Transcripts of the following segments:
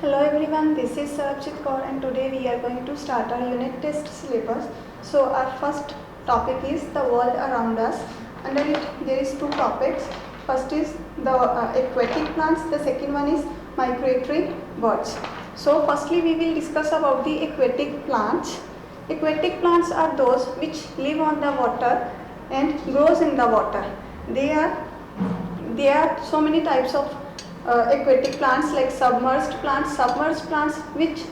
Hello everyone, this is Sarabjit Kaur and today we are going to start our unit test syllabus. So our first topic is the world around us. Under it there is two topics. First is the aquatic plants, the second one is migratory birds. So firstly we will discuss about the aquatic plants. Aquatic plants are those which live on the water and grows in the water. There are so many types of aquatic plants like submerged plants. Submerged plants which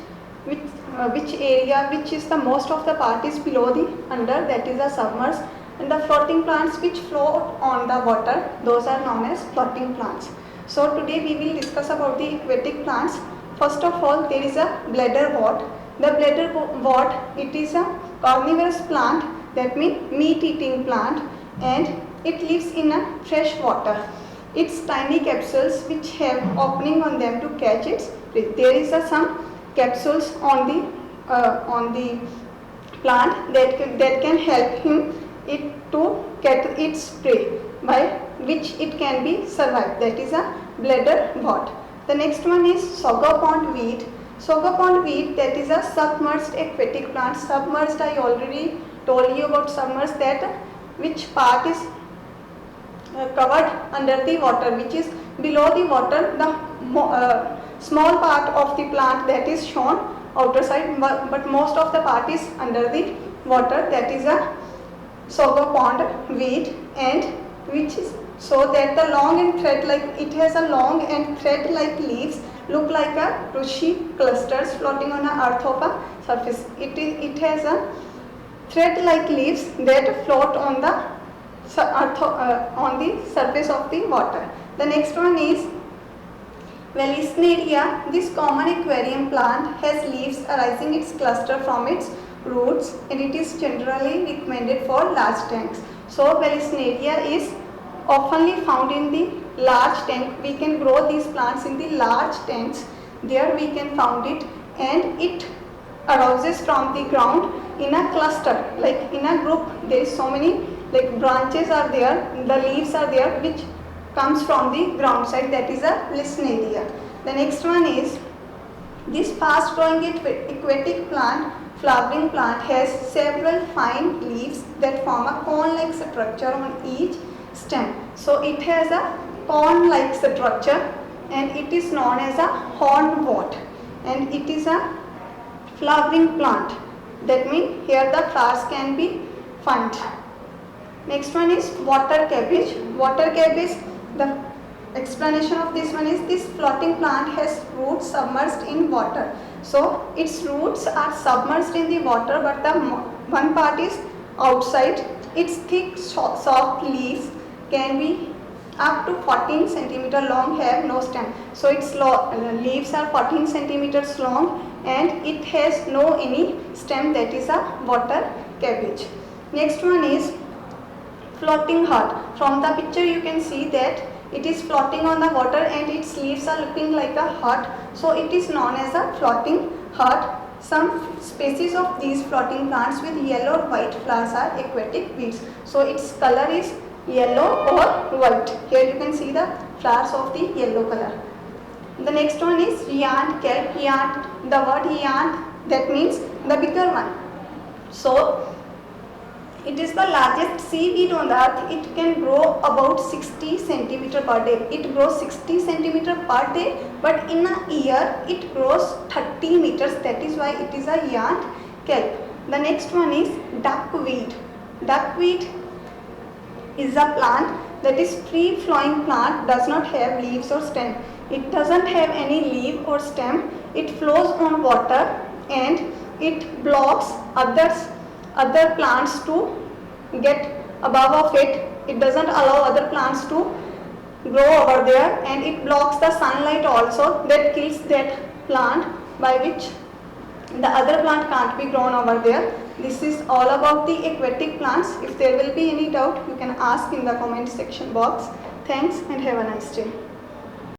area which is the most of the part is below the under, that is a submerged, and the floating plants which float on the water, those are known as floating plants. So today we will discuss about the aquatic plants. First of all, there is a bladderwort. The bladderwort, it is a carnivorous plant, that means meat eating plant, and it lives in a fresh water. Its tiny capsules which have opening on them to catch its prey. There is some capsules on the plant that can help it to get its prey, by which it can be survived. That is a bladderwort. The next one is sauropod weed. Sauropod weed, that is a submerged aquatic plant. Submerged, I already told you about submerged, that which part is covered under the water, which is below the water. The small part of the plant that is shown outer side, but most of the part is under the water, that is a sauropod weed, and which is so that the long and thread like, it has a long and thread like leaves, look like a rushy clusters floating on a earth of a surface. It has a thread like leaves that float on the on the surface of the water. The next one is Vallisneria. This common aquarium plant has leaves arising its cluster from its roots, and it is generally recommended for large tanks. So Vallisneria is oftenly found in the large tank. We can grow these plants in the large tanks. There we can found it, and it arises from the ground in a cluster, like in a group. There is so many like branches are there, the leaves are there, which comes from the ground side, that is a Vallisneria. The next one is this fast growing aquatic plant, flowering plant, has several fine leaves that form a cone like structure on each stem. So it has a cone like structure and it is known as a hornwort, and it is a flowering plant. That means here the flowers can be found. Next one is water cabbage. Water cabbage, the explanation of this one is this floating plant has roots submerged in water. So its roots are submerged in the water, but the one part is outside. Its thick soft leaves can be up to 14 centimeter long, have no stem. So its leaves are 14 centimeters long and it has no any stem, that is a water cabbage. Next one is floating heart. From the picture you can see that it is floating on the water and its leaves are looking like a heart. So it is known as a floating heart. Some species of these floating plants with yellow or white flowers are aquatic weeds. So its color is yellow or white. Here you can see the flowers of the yellow color. The next one is giant kelp. The word giant, that means the bigger one. So it is the largest seaweed on the earth. It can grow about 60 centimeter per day. It grows 60 centimeter per day, but in a year it grows 30 meters. That is why it is a giant kelp. The next one is duckweed. Duckweed is a plant that is free flowing plant, does not have leaves or stem. It doesn't have any leaf or stem. It flows on water and it blocks other plants to get above of it. It doesn't allow other plants to grow over there, and it blocks the sunlight also, that kills that plant, by which the other plant can't be grown over there. This is all about the aquatic plants. If there will be any doubt, you can ask in the comment section box. Thanks and have a nice day.